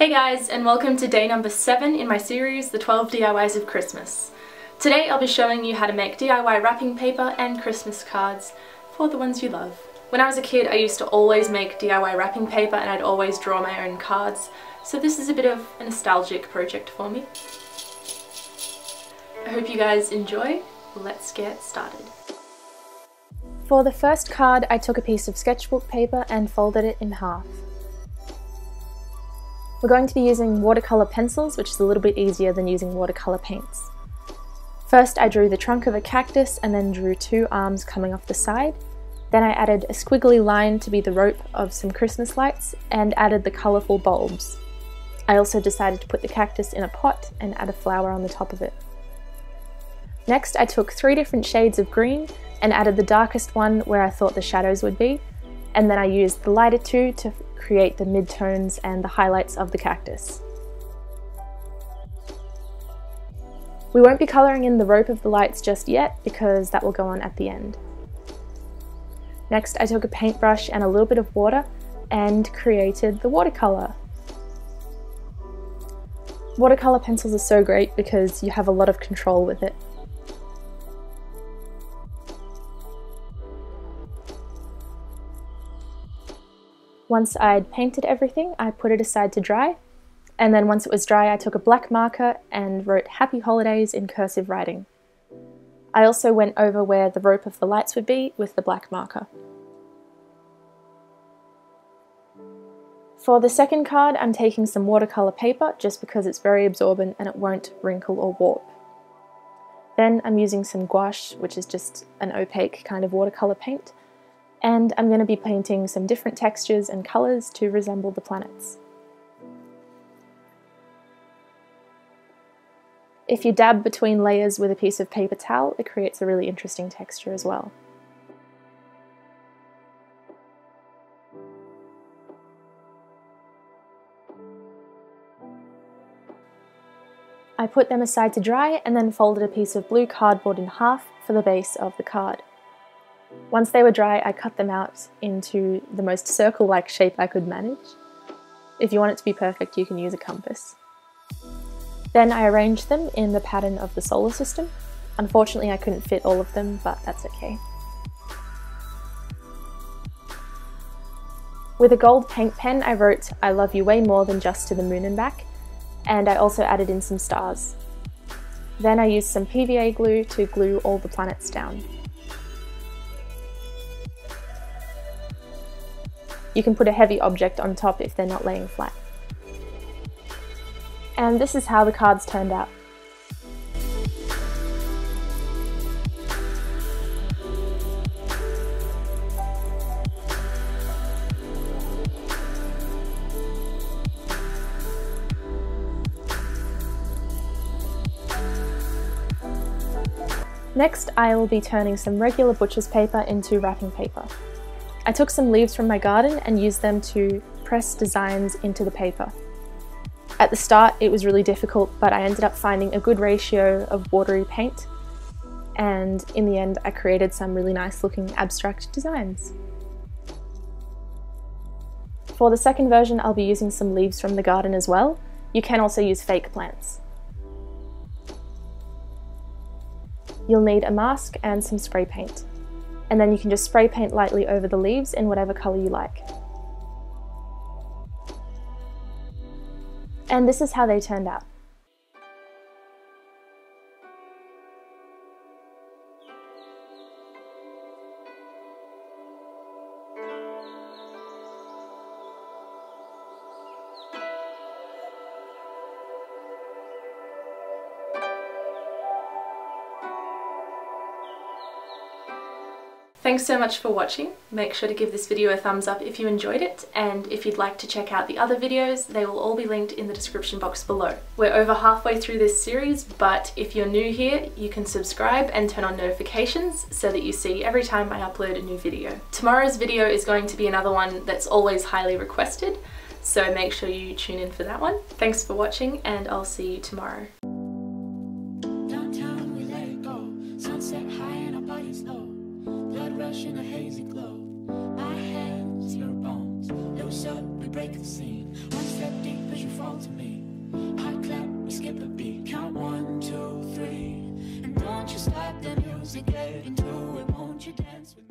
Hey guys, and welcome to day number 7 in my series, The 12 DIYs of Christmas. Today I'll be showing you how to make DIY wrapping paper and Christmas cards for the ones you love. When I was a kid I used to always make DIY wrapping paper and I'd always draw my own cards, so this is a bit of a nostalgic project for me. I hope you guys enjoy. Let's get started. For the first card I took a piece of sketchbook paper and folded it in half. We're going to be using watercolour pencils, which is a little bit easier than using watercolour paints. First I drew the trunk of a cactus and then drew 2 arms coming off the side. Then I added a squiggly line to be the rope of some Christmas lights and added the colourful bulbs. I also decided to put the cactus in a pot and add a flower on the top of it. Next I took 3 different shades of green and added the darkest one where I thought the shadows would be, and then I used the lighter 2 to create the mid-tones and the highlights of the cactus. We won't be colouring in the rope of the lights just yet because that will go on at the end. Next I took a paintbrush and a little bit of water and created the watercolour. Watercolour pencils are so great because you have a lot of control with it. Once I'd painted everything, I put it aside to dry, and then once it was dry I took a black marker and wrote Happy Holidays in cursive writing. I also went over where the rope of the lights would be with the black marker. For the second card I'm taking some watercolour paper just because it's very absorbent and it won't wrinkle or warp. Then I'm using some gouache, which is just an opaque kind of watercolour paint, and I'm going to be painting some different textures and colours to resemble the planets. If you dab between layers with a piece of paper towel, it creates a really interesting texture as well. I put them aside to dry and then folded a piece of blue cardboard in half for the base of the card. Once they were dry, I cut them out into the most circle-like shape I could manage. If you want it to be perfect, you can use a compass. Then I arranged them in the pattern of the solar system. Unfortunately, I couldn't fit all of them, but that's okay. With a gold paint pen, I wrote "I love you way more than just to the moon and back," and I also added in some stars. Then I used some PVA glue to glue all the planets down. You can put a heavy object on top if they're not laying flat. And this is how the cards turned out. Next, I will be turning some regular butcher's paper into wrapping paper. I took some leaves from my garden and used them to press designs into the paper. At the start it was really difficult, but I ended up finding a good ratio of watery paint, and in the end I created some really nice looking abstract designs. For the second version I'll be using some leaves from the garden as well. You can also use fake plants. You'll need a mask and some spray paint. And then you can just spray paint lightly over the leaves in whatever colour you like. And this is how they turned out. Thanks so much for watching. Make sure to give this video a thumbs up if you enjoyed it, and if you'd like to check out the other videos, they will all be linked in the description box below. We're over halfway through this series, but if you're new here, you can subscribe and turn on notifications so that you see every time I upload a new video. Tomorrow's video is going to be another one that's always highly requested, so make sure you tune in for that one. Thanks for watching, and I'll see you tomorrow. Downtown we let it go, sunset high and our bodies low. Blood rush in a hazy glow. My hands, your bones, loose up. break the scene. One step deep as you fall to me. Hot clap, we skip a beat. Count 1, 2, 3. And don't you stop the music, get into it. Won't you dance with me?